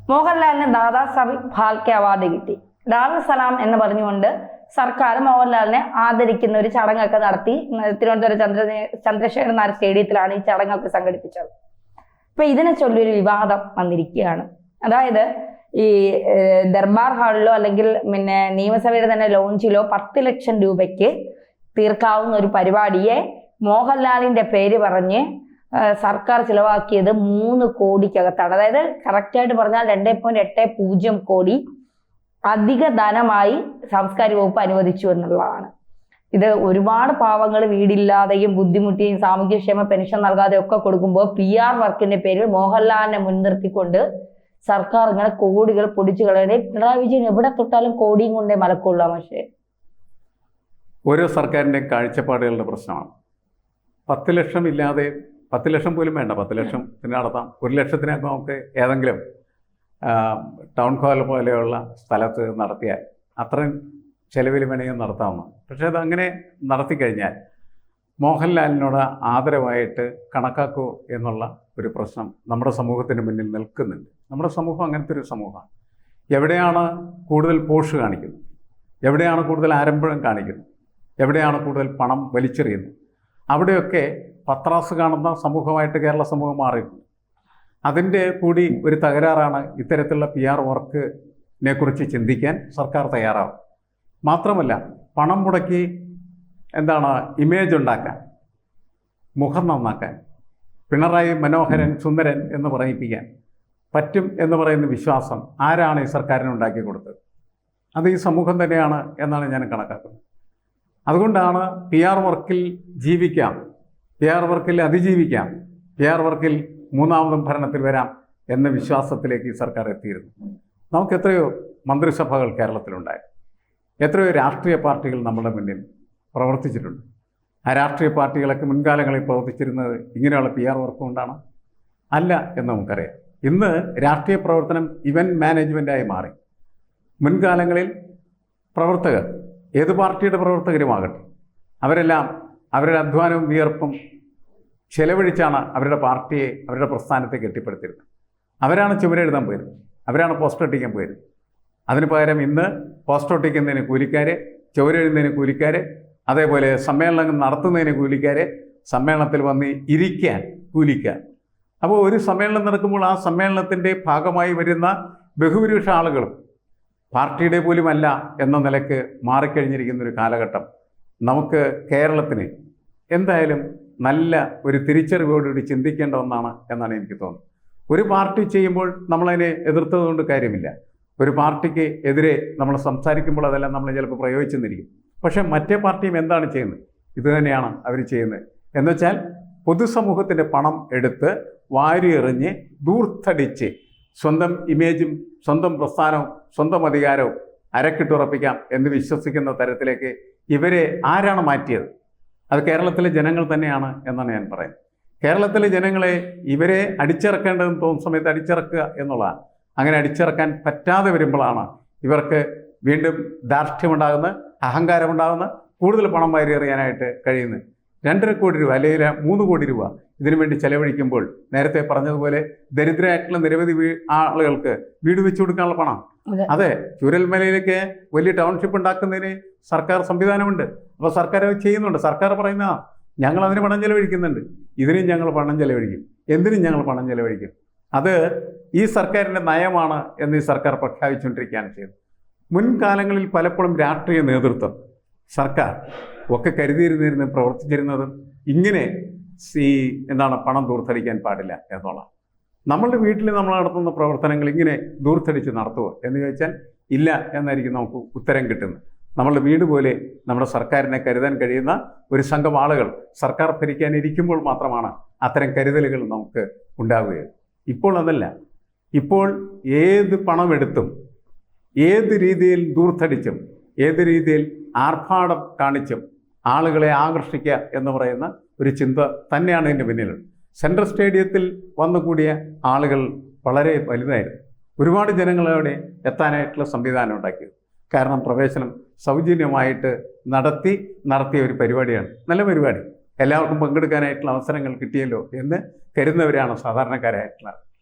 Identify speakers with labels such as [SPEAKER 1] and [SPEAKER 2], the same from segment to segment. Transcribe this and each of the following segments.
[SPEAKER 1] മോഹൻലാലിന് ദാദാസാഹിബ് ഫാൽക്കെ അവാർഡ് കിട്ടി. ദാറുസലാം എന്ന് പറഞ്ഞുകൊണ്ട് സർക്കാർ മോഹൻലാലിനെ ആദരിക്കുന്ന ഒരു ചടങ്ങൊക്കെ നടത്തി. തിരുവനന്തപുരം ചന്ദ്രശേഖരൻ നായർ സ്റ്റേഡിയത്തിലാണ് ഈ ചടങ്ങൊക്കെ സംഘടിപ്പിച്ചത്. ഇപ്പൊ ഇതിനെ ചൊല്ലിയൊരു വിവാദം വന്നിരിക്കുകയാണ്. അതായത് ഈ ദർബാർ ഹാളിലോ അല്ലെങ്കിൽ നിയമസഭയുടെ തന്നെ ലോഞ്ചിലോ 10 ലക്ഷം രൂപയ്ക്ക് തീർക്കാവുന്ന ഒരു പരിപാടിയെ മോഹൻലാലിന്റെ പേര് പറഞ്ഞ് സർക്കാർ ചിലവാക്കിയത് 3 കോടിക്കകത്താണ്. അതായത് കറക്റ്റായിട്ട് പറഞ്ഞാൽ 2.80 കോടി അധിക ധനമായി സാംസ്കാരിക വകുപ്പ് അനുവദിച്ചു എന്നുള്ളതാണ്. ഇത് ഒരുപാട് പാവങ്ങൾ വീടില്ലാതെയും ബുദ്ധിമുട്ടിയും സാമൂഹ്യക്ഷേമ പെൻഷൻ നൽകാതെ ഒക്കെ കൊടുക്കുമ്പോൾ PR വർക്കിന്റെ പേരിൽ മോഹൻലാലിനെ മുൻനിർത്തിക്കൊണ്ട് സർക്കാർ ഇങ്ങനെ കോടികൾ പൊടിച്ചു കളയണേ. പിണറായി വിജയൻ എവിടെ തൊട്ടാലും കോടിയും കൊണ്ടേ മലക്കുള്ള. പക്ഷേ
[SPEAKER 2] ഓരോ സർക്കാരിൻ്റെയും കാഴ്ചപ്പാടുകളുടെ പ്രശ്നമാണ്. 10 ലക്ഷം ഇല്ലാതെ 10 ലക്ഷം പോലും വേണ്ട, 10 ലക്ഷത്തിന് നടത്താം. 1 ലക്ഷത്തിനൊക്കെ നമുക്ക് ഏതെങ്കിലും ടൗൺ ഹാൾ പോലെയുള്ള സ്ഥലത്ത് നടത്തിയാൽ അത്രയും ചെലവിൽ വേണമെങ്കിൽ നടത്താവുന്ന. പക്ഷേ അതങ്ങനെ നടത്തിക്കഴിഞ്ഞാൽ മോഹൻലാലിനോട് ആദരവായിട്ട് കണക്കാക്കൂ എന്നുള്ള ഒരു പ്രശ്നം നമ്മുടെ സമൂഹത്തിന് മുന്നിൽ നിൽക്കുന്നുണ്ട്. നമ്മുടെ സമൂഹം അങ്ങനത്തെ ഒരു സമൂഹമാണ്. എവിടെയാണ് കൂടുതൽ പോഷ് കാണിക്കുന്നത്, എവിടെയാണ് കൂടുതൽ ആരംഭം കാണിക്കുന്നത്, എവിടെയാണ് കൂടുതൽ പണം വലിച്ചെറിയുന്നത്, അവിടെയൊക്കെ പത്രാസ് കാണുന്ന സമൂഹമായിട്ട് കേരള സമൂഹം മാറിയിട്ടുണ്ട്. അതിൻ്റെ കൂടി ഒരു തകരാറാണ് ഇത്തരത്തിലുള്ള PR വർക്കിനെ കുറിച്ച് ചിന്തിക്കാൻ സർക്കാർ തയ്യാറാവും. മാത്രമല്ല പണം മുടക്കി ഇമേജ് ഉണ്ടാക്കാൻ, മുഖം നന്നാക്കാൻ, പിണറായി മനോഹരൻ സുന്ദരൻ എന്ന് പറയിപ്പിക്കാൻ പറ്റും എന്ന് പറയുന്ന വിശ്വാസം ആരാണ് ഈ സർക്കാരിന് ഉണ്ടാക്കി കൊടുത്തത്? അത് ഈ സമൂഹം തന്നെയാണ് എന്നാണ് ഞാൻ കണക്കാക്കുന്നത്. അതുകൊണ്ടാണ് PR വർക്കിൽ ജീവിക്കാം, PR വർക്കിൽ അതിജീവിക്കാം, PR വർക്കിൽ മൂന്നാമതും ഭരണത്തിൽ വരാം എന്ന വിശ്വാസത്തിലേക്ക് ഈ സർക്കാർ എത്തിയിരുന്നു. നമുക്ക് എത്രയോ മന്ത്രിസഭകൾ കേരളത്തിലുണ്ടായി, എത്രയോ രാഷ്ട്രീയ പാർട്ടികൾ നമ്മുടെ മുന്നിൽ പ്രവർത്തിച്ചിട്ടുണ്ട്. ആ രാഷ്ട്രീയ പാർട്ടികളൊക്കെ മുൻകാലങ്ങളിൽ പ്രവർത്തിച്ചിരുന്നത് ഇങ്ങനെയുള്ള PR വർക്ക് കൊണ്ടാണ്? അല്ല എന്ന് നമുക്കറിയാം. ഇന്ന് രാഷ്ട്രീയ പ്രവർത്തനം ഇവൻറ്റ് മാനേജ്മെൻറ്റായി മാറി. മുൻകാലങ്ങളിൽ പ്രവർത്തകർ, ഏത് പാർട്ടിയുടെ പ്രവർത്തകരുമാകട്ടെ, അവരെല്ലാം അവരുടെ അധ്വാനവും വിയർപ്പും ചെലവഴിച്ചാണ് അവരുടെ പാർട്ടിയെ, അവരുടെ പ്രസ്ഥാനത്തെ കെട്ടിപ്പടുത്തിരുന്നത്. അവരാണ് ചുമരെഴുതാൻ പോയിരുന്നത്, അവരാണ് പോസ്റ്റർ ഒട്ടിക്കാൻ പോയിരുന്നത്. അതിന് പകരം ഇന്ന് പോസ്റ്റർ ഒട്ടിക്കുന്നതിന് കൂലിക്കാർ, ചുവരെഴുതുന്നതിന് കൂലിക്കാർ, അതേപോലെ സമ്മേളനം നടത്തുന്നതിന് കൂലിക്കാർ, സമ്മേളനത്തിൽ വന്ന് ഇരിക്കാൻ കൂലിക്കാർ. അപ്പോൾ ഒരു സമ്മേളനം നടക്കുമ്പോൾ ആ സമ്മേളനത്തിൻ്റെ ഭാഗമായി വരുന്ന ബഹുഭൂരിപക്ഷ ആളുകളും പാർട്ടിയുടെ പോലുമല്ല എന്ന നിലയ്ക്ക് മാറിക്കഴിഞ്ഞിരിക്കുന്നൊരു കാലഘട്ടം നമുക്ക് കേരളത്തിന് എന്തായാലും നല്ല ഒരു തിരിച്ചറിവോടുകൂടി ചിന്തിക്കേണ്ട ഒന്നാണ് എന്നാണ് എനിക്ക് തോന്നുന്നത്. ഒരു പാർട്ടി ചെയ്യുമ്പോൾ നമ്മളതിനെ എതിർത്തതുകൊണ്ട് കാര്യമില്ല. ഒരു പാർട്ടിക്ക് എതിരെ നമ്മൾ സംസാരിക്കുമ്പോൾ അതെല്ലാം നമ്മൾ ചിലപ്പോൾ പ്രയോഗിച്ചെന്നിരിക്കും. പക്ഷേ മറ്റേ പാർട്ടിയും എന്താണ് ചെയ്യുന്നത്? ഇത് തന്നെയാണ് അവർ ചെയ്യുന്നത്. എന്നുവെച്ചാൽ പൊതുസമൂഹത്തിൻ്റെ പണം എടുത്ത് വാരിയെറിഞ്ഞ് ദൂർത്തടിച്ച് സ്വന്തം ഇമേജും സ്വന്തം പ്രസ്ഥാനവും സ്വന്തം അധികാരവും അരക്കിട്ടുറപ്പിക്കാം എന്ന് വിശ്വസിക്കുന്ന തരത്തിലേക്ക് ഇവരെ ആരാണ് മാറ്റിയത്? അത് കേരളത്തിലെ ജനങ്ങൾ തന്നെയാണ് എന്നാണ് ഞാൻ പറയുന്നത്. കേരളത്തിലെ ജനങ്ങളെ ഇവരെ അടിച്ചിറക്കേണ്ടതെന്ന് തോന്നുന്ന സമയത്ത് അടിച്ചിറക്കുക എന്നുള്ളതാണ്. അങ്ങനെ അടിച്ചിറക്കാൻ പറ്റാതെ വരുമ്പോഴാണ് ഇവർക്ക് വീണ്ടും ധാർഷ്ട്യമുണ്ടാകുന്നത്, അഹങ്കാരമുണ്ടാകുന്നത്, കൂടുതൽ പണം വാരി എറിയാനായിട്ട് കഴിയുന്നത്. 2.5 കോടി രൂപ അല്ലെങ്കിൽ 3 കോടി രൂപ ഇതിനു വേണ്ടി ചെലവഴിക്കുമ്പോൾ നേരത്തെ പറഞ്ഞതുപോലെ ദരിദ്രരായിട്ടുള്ള നിരവധി ആളുകൾക്ക് വീട് വെച്ചു കൊടുക്കാനുള്ള പണം. അതെ, ചൂരൽമലയിലേക്ക് വലിയ ടൗൺഷിപ്പ് ഉണ്ടാക്കുന്നതിന് സർക്കാർ സംവിധാനമുണ്ട്. അപ്പോൾ സർക്കാർ അത് ചെയ്യുന്നുണ്ട്. സർക്കാർ പറയുന്ന ഞങ്ങൾ അതിന് പണം ചെലവഴിക്കുന്നുണ്ട്, ഇതിനും ഞങ്ങൾ പണം ചെലവഴിക്കും, എന്തിനും ഞങ്ങൾ പണം ചെലവഴിക്കും. അത് ഈ സർക്കാരിൻ്റെ നയമാണ് എന്ന് ഈ സർക്കാർ പ്രഖ്യാപിച്ചുകൊണ്ടിരിക്കുകയാണ് ചെയ്യുന്നത്. മുൻകാലങ്ങളിൽ പലപ്പോഴും രാഷ്ട്രീയ നേതൃത്വം, സർക്കാർ ഒക്കെ കരുതിയിരുന്നിരുന്ന് പ്രവർത്തിച്ചിരുന്നതും ഇങ്ങനെ പണം ദൂർത്തടിക്കാൻ പാടില്ല എന്നുള്ളതാണ്. നമ്മളുടെ വീട്ടിൽ നമ്മൾ നടത്തുന്ന പ്രവർത്തനങ്ങൾ ഇങ്ങനെ ദൂർത്തടിച്ച് നടത്തുമോ എന്ന് ചോദിച്ചാൽ ഇല്ല എന്നായിരിക്കും നമുക്ക് ഉത്തരം കിട്ടുന്നത്. നമ്മളുടെ വീട് പോലെ നമ്മുടെ സർക്കാരിനെ കരുതാൻ കഴിയുന്ന ഒരു സംഘം ആളുകൾ സർക്കാർ ഭരിക്കാനിരിക്കുമ്പോൾ മാത്രമാണ് അത്തരം കരുതലുകൾ നമുക്ക് ഉണ്ടാവുകയുള്ളൂ. ഇപ്പോൾ അതല്ല. ഇപ്പോൾ ഏത് പണമെടുത്തും ഏത് രീതിയിൽ ദൂർത്തടിച്ചും ഏത് രീതിയിൽ ആർഭാടം കാണിച്ചും ആളുകളെ ആകർഷിക്കുക എന്ന് പറയുന്ന ഒരു ചിന്ത തന്നെയാണ് ഇതിൻ്റെ പിന്നിലുള്ളത്. സെൻട്രൽ സ്റ്റേഡിയത്തിൽ വന്നുകൂടിയ ആളുകൾ വളരെ വലുതായിരുന്നു. ഒരുപാട് ജനങ്ങളവിടെ എത്താനായിട്ടുള്ള സംവിധാനം ഉണ്ടാക്കിയത്. കാരണം പ്രവേശനം സൗജന്യമായിട്ട് നടത്തിയ ഒരു പരിപാടിയാണ്. നല്ല പരിപാടി, എല്ലാവർക്കും പങ്കെടുക്കാനായിട്ടുള്ള അവസരങ്ങൾ കിട്ടിയല്ലോ എന്ന് കരുതുന്നവരാണ് സാധാരണക്കാരായിട്ടുള്ള.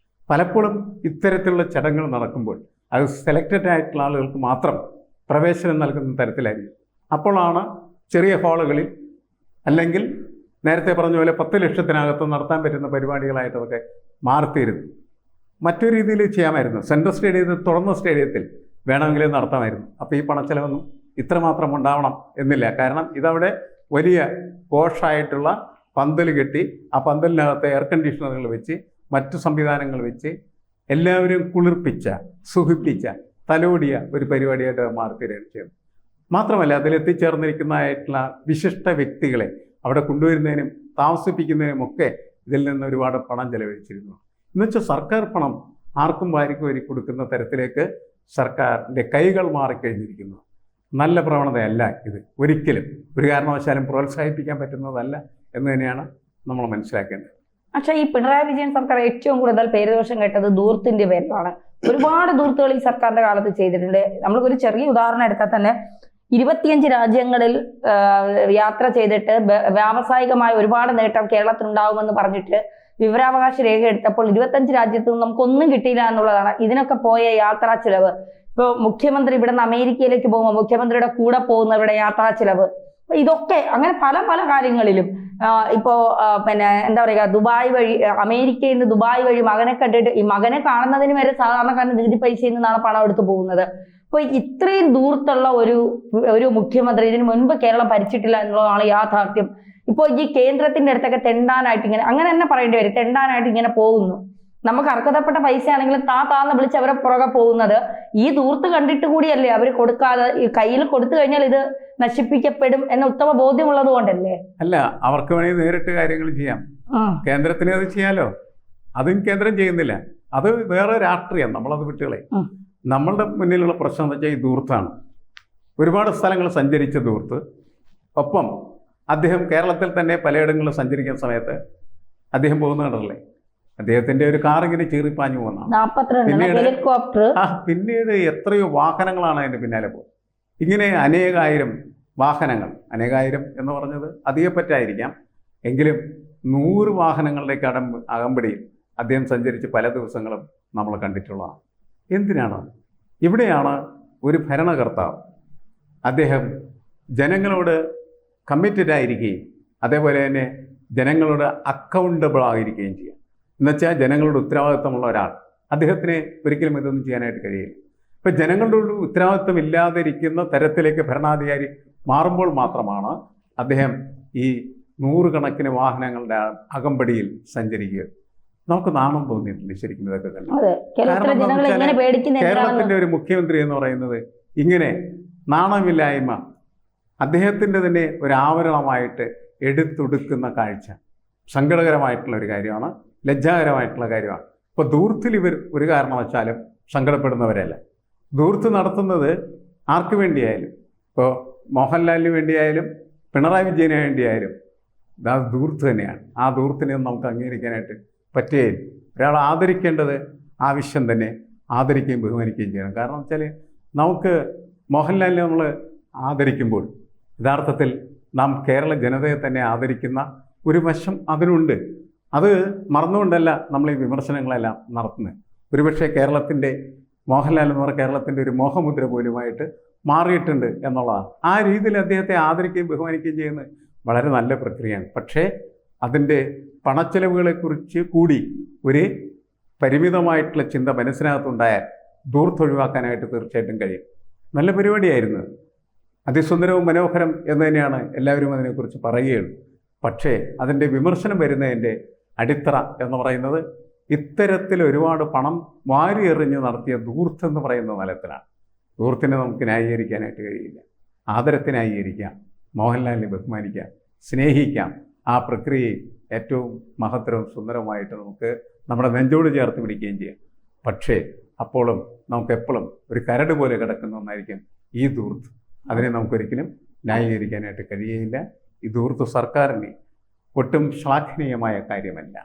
[SPEAKER 2] പലപ്പോഴും ഇത്തരത്തിലുള്ള ചടങ്ങുകൾ നടക്കുമ്പോൾ അത് സെലക്റ്റഡ് ആയിട്ടുള്ള ആളുകൾക്ക് മാത്രം പ്രവേശനം നൽകുന്ന തരത്തിലായിരിക്കും. അപ്പോഴാണ് ചെറിയ ഹാളുകളിൽ അല്ലെങ്കിൽ നേരത്തെ പറഞ്ഞ പോലെ 10 ലക്ഷത്തിനകത്ത് നടത്താൻ പറ്റുന്ന പരിപാടികളായിട്ട് അതൊക്കെ മാറിത്തീരുന്നു. മറ്റൊരു രീതിയിൽ ചെയ്യാമായിരുന്നു. സെൻട്രൽ സ്റ്റേഡിയത്തിൽ, തുറന്ന സ്റ്റേഡിയത്തിൽ വേണമെങ്കിൽ നടത്താമായിരുന്നു. അപ്പോൾ ഈ പണച്ചെലവൊന്നും ഇത്രമാത്രം ഉണ്ടാവണം എന്നില്ല. കാരണം ഇതവിടെ വലിയ പോഷായിട്ടുള്ള പന്തൽ കെട്ടി ആ പന്തലിനകത്ത് എയർ കണ്ടീഷണറുകൾ വെച്ച് മറ്റു സംവിധാനങ്ങൾ വെച്ച് എല്ലാവരും കുളിർപ്പിച്ച, സുഖിപ്പിച്ച, തലോടിയ ഒരു പരിപാടിയായിട്ട് മാറിത്തീരുകയാണ് ചെയ്യുന്നത്. മാത്രമല്ല അതിലെത്തിച്ചേർന്നിരിക്കുന്നതായിട്ടുള്ള വിശിഷ്ട വ്യക്തികളെ അവിടെ കൊണ്ടുവരുന്നതിനും താമസിപ്പിക്കുന്നതിനും ഒക്കെ ഇതിൽ നിന്ന് ഒരുപാട് പണം ചെലവഴിച്ചിരുന്നു. എന്നുവെച്ചാൽ സർക്കാർ പണം ആർക്കും വാരിക്ക് വരി കൊടുക്കുന്ന തരത്തിലേക്ക് സർക്കാരിൻ്റെ കൈകൾ മാറിക്കഴിഞ്ഞിരിക്കുന്നു. നല്ല പ്രവണതയല്ല ഇത്. ഒരിക്കലും ഒരു കാരണവശാലും പ്രോത്സാഹിപ്പിക്കാൻ പറ്റുന്നതല്ല എന്ന് തന്നെയാണ് നമ്മൾ മനസ്സിലാക്കേണ്ടത്.
[SPEAKER 1] പക്ഷേ ഈ പിണറായി വിജയൻ സർക്കാർ ഏറ്റവും കൂടുതൽ പേരുദോഷം കേട്ടത് ദൂർത്തിന്റെ പേരിലാണ്. ഒരുപാട് ദൂർത്തുകൾ ഈ സർക്കാരിന്റെ കാലത്ത് ചെയ്തിട്ടുണ്ട്. നമ്മൾക്കൊരു ചെറിയ ഉദാഹരണം എടുത്താൽ തന്നെ 25 രാജ്യങ്ങളിൽ യാത്ര ചെയ്തിട്ട് വ്യാവസായികമായ ഒരുപാട് നേട്ടം കേരളത്തിനുണ്ടാവുമെന്ന് പറഞ്ഞിട്ട് വിവരാവകാശ രേഖ എടുത്തപ്പോൾ 25 രാജ്യത്തു നിന്ന് നമുക്കൊന്നും കിട്ടിയില്ല എന്നുള്ളതാണ്. ഇതിനൊക്കെ പോയ യാത്രാ ചിലവ്. ഇപ്പോൾ മുഖ്യമന്ത്രി ഇവിടെ നിന്ന് അമേരിക്കയിലേക്ക് പോകുമ്പോൾ മുഖ്യമന്ത്രിയുടെ കൂടെ പോകുന്നവരുടെ യാത്രാ ചിലവ്, ഇതൊക്കെ അങ്ങനെ പല പല കാര്യങ്ങളിലും ഇപ്പോ പിന്നെ എന്താ പറയുക, ദുബായ് വഴി, അമേരിക്കയിൽ നിന്ന് ദുബായ് വഴി മകനെ കണ്ടിട്ട് ഈ മകനെ കാണുന്നതിന് വരെ സാധാരണക്കാരന് നികുതി പൈസയിൽ നിന്നാണ് പണം എടുത്തു പോകുന്നത്. അപ്പൊ ഇത്രയും ദൂരത്തുള്ള ഒരു മുഖ്യമന്ത്രി ഇതിനു മുൻപ് കേരളം ഭരിച്ചിട്ടില്ല എന്നുള്ളതാണ് യാഥാർത്ഥ്യം. ഇപ്പോൾ ഈ കേന്ദ്രത്തിന്റെ അടുത്തൊക്കെ തെണ്ടാനായിട്ട് ഇങ്ങനെ, അങ്ങനെ തന്നെ പറയേണ്ടി വരും, തെണ്ടാനായിട്ട് ഇങ്ങനെ പോകുന്നു. നമുക്ക് അർഹതപ്പെട്ട പൈസ ആണെങ്കിലും താന്ന് വിളിച്ച് അവരെ പുറകെ പോകുന്നത് ഈ ദൂർത്ത് കണ്ടിട്ട് കൂടിയല്ലേ അവർ കൊടുക്കാതെ, ഈ കയ്യിൽ കൊടുത്തു കഴിഞ്ഞാൽ ഇത് നശിപ്പിക്കപ്പെടും എന്ന ഉത്തമ ബോധ്യമുള്ളത് കൊണ്ടല്ലേ.
[SPEAKER 2] അല്ല, അവർക്ക് വേണമെങ്കിൽ നേരിട്ട് കാര്യങ്ങൾ ചെയ്യാം. കേന്ദ്രത്തിന് അത് ചെയ്യാലോ. അതും കേന്ദ്രം ചെയ്യുന്നില്ല. അത് വേറെ രാഷ്ട്രീയം, നമ്മളത് വിട്ടുകളെ. നമ്മളുടെ മുന്നിലുള്ള പ്രശ്നം എന്ന് വെച്ചാൽ ഈ ദൂർത്താണ്. ഒരുപാട് സ്ഥലങ്ങൾ സഞ്ചരിച്ച ദൂർത്ത്. ഒപ്പം അദ്ദേഹം കേരളത്തിൽ തന്നെ പലയിടങ്ങളിലും സഞ്ചരിക്കുന്ന സമയത്ത് അദ്ദേഹം പോകുന്ന കണ്ടല്ലേ, അദ്ദേഹത്തിന്റെ ഒരു കാർ ഇങ്ങനെ ചീറിപ്പാഞ്ഞു പോകുന്നതാണ്. പിന്നീട് എത്രയോ വാഹനങ്ങളാണ് അതിന്റെ പിന്നാലെ പോകുന്നത്. ഇങ്ങനെ അനേകായിരം വാഹനങ്ങൾ, അനേകായിരം എന്ന് പറഞ്ഞത് അധികപ്പറ്റായിരിക്കാം, എങ്കിലും 100 വാഹനങ്ങളിലേക്ക് അകമ്പടിയിൽ അദ്ദേഹം സഞ്ചരിച്ച് പല ദിവസങ്ങളും നമ്മൾ കണ്ടിട്ടുള്ളതാണ്. എന്തിനാണ്? ഇവിടെയാണ് ഒരു ഭരണകർത്താവ് അദ്ദേഹം ജനങ്ങളോട് കമ്മിറ്റഡ് ആയിരിക്കുകയും അതേപോലെ തന്നെ ജനങ്ങളോട് അക്കൗണ്ടബിൾ ആയിരിക്കുകയും ചെയ്യാം. എന്നുവെച്ചാൽ ജനങ്ങളുടെ ഉത്തരവാദിത്തമുള്ള ഒരാൾ, അദ്ദേഹത്തിന് ഒരിക്കലും ഇതൊന്നും ചെയ്യാനായിട്ട് കഴിയില്ല. ഇപ്പം ജനങ്ങളോട് ഉത്തരവാദിത്തം ഇല്ലാതിരിക്കുന്ന തരത്തിലേക്ക് ഭരണാധികാരി മാറുമ്പോൾ മാത്രമാണ് അദ്ദേഹം ഈ 100 കണക്കിന് വാഹനങ്ങളുടെ അകമ്പടിയിൽ സഞ്ചരിക്കുക. നമുക്ക് നാണം തോന്നിയിട്ടുണ്ട് ശരിക്കും ഇതൊക്കെ തന്നെ. കേരളത്തിന്റെ ഒരു മുഖ്യമന്ത്രി എന്ന് പറയുന്നത് ഇങ്ങനെ നാണമില്ലായ്മ അദ്ദേഹത്തിൻ്റെ തന്നെ ഒരു ആവരണമായിട്ട് എടുത്തൊടുക്കുന്ന കാഴ്ച സങ്കടകരമായിട്ടുള്ള ഒരു കാര്യമാണ്, ലജ്ജാകരമായിട്ടുള്ള കാര്യമാണ്. ഇപ്പോൾ ദൂർത്തിൽ ഇവർ ഒരു കാരണവശാലും സങ്കടപ്പെടുന്നവരല്ല. ദൂർത്ത് നടത്തുന്നത് ആർക്ക് വേണ്ടിയായാലും, ഇപ്പോൾ മോഹൻലാലിന് വേണ്ടിയായാലും പിണറായി വിജയന് വേണ്ടിയായാലും അത് ദൂർത്ത് തന്നെയാണ്. ആ ദൂർത്തിനെ നമുക്ക് അംഗീകരിക്കാനായിട്ട് പറ്റുകയില്ല. ഒരാൾ ആദരിക്കേണ്ടത് ആവശ്യം തന്നെ ആദരിക്കുകയും ബഹുമാനിക്കുകയും ചെയ്യണം. കാരണം വെച്ചാൽ നമുക്ക് മോഹൻലാലിനെ നമ്മൾ ആദരിക്കുമ്പോൾ യഥാർത്ഥത്തിൽ നാം കേരള ജനതയെ തന്നെ ആദരിക്കുന്ന ഒരു വശം അതിനുണ്ട്. അത് മറന്നുകൊണ്ടല്ല നമ്മൾ ഈ വിമർശനങ്ങളെല്ലാം നടത്തുന്നത്. ഒരുപക്ഷെ കേരളത്തിൻ്റെ മോഹൻലാൽ എന്ന് പറഞ്ഞാൽ കേരളത്തിൻ്റെ ഒരു മോഹമുദ്ര പോലുമായിട്ട് മാറിയിട്ടുണ്ട് എന്നുള്ളതാണ്. ആ രീതിയിൽ അദ്ദേഹത്തെ ആദരിക്കുകയും ബഹുമാനിക്കുകയും ചെയ്യുന്നത് വളരെ നല്ല പ്രക്രിയയാണ്. പക്ഷേ അതിൻ്റെ പണച്ചെലവുകളെക്കുറിച്ച് കൂടി ഒരു പരിമിതമായിട്ടുള്ള ചിന്ത മനസ്സിനകത്തുണ്ടായാൽ ദൂർത്തൊഴിവാക്കാനായിട്ട് തീർച്ചയായിട്ടും കഴിയും. നല്ല പരിപാടിയായിരുന്നു, അതിസുന്ദരവും മനോഹരം എന്ന് തന്നെയാണ് എല്ലാവരും അതിനെക്കുറിച്ച് പറയുകയുള്ളൂ. പക്ഷേ അതിൻ്റെ വിമർശനം വരുന്നതിൻ്റെ അടിത്തറ എന്ന് പറയുന്നത് ഇത്തരത്തിൽ ഒരുപാട് പണം വാരി എറിഞ്ഞ് നടത്തിയ ദൂർത്ത് എന്ന് പറയുന്ന തലത്തിലാണ്. ദൂർത്തിനെ നമുക്ക് ന്യായീകരിക്കാനായിട്ട് കഴിയില്ല. ആദരത്തെ ന്യായീകരിക്കാം, മോഹൻലാലിനെ ബഹുമാനിക്കാം, സ്നേഹിക്കാം. ആ പ്രക്രിയയിൽ ഏറ്റവും മഹത്തരവും സുന്ദരവുമായിട്ട് നമുക്ക് നമ്മുടെ നെഞ്ചോട് ചേർത്ത് പിടിക്കുകയും ചെയ്യാം. പക്ഷേ അപ്പോഴും നമുക്കെപ്പോഴും ഒരു കരട് പോലെ കിടക്കുന്ന ഒന്നായിരിക്കും ഈ ദൂർത്ത്. അതിനെ നമുക്കൊരിക്കലും ന്യായീകരിക്കാനായിട്ട് കഴിയുകയില്ല. ഈ ദൂർത്ത് സർക്കാരിന് ഒട്ടും ശ്ലാഘനീയമായ കാര്യമല്ല.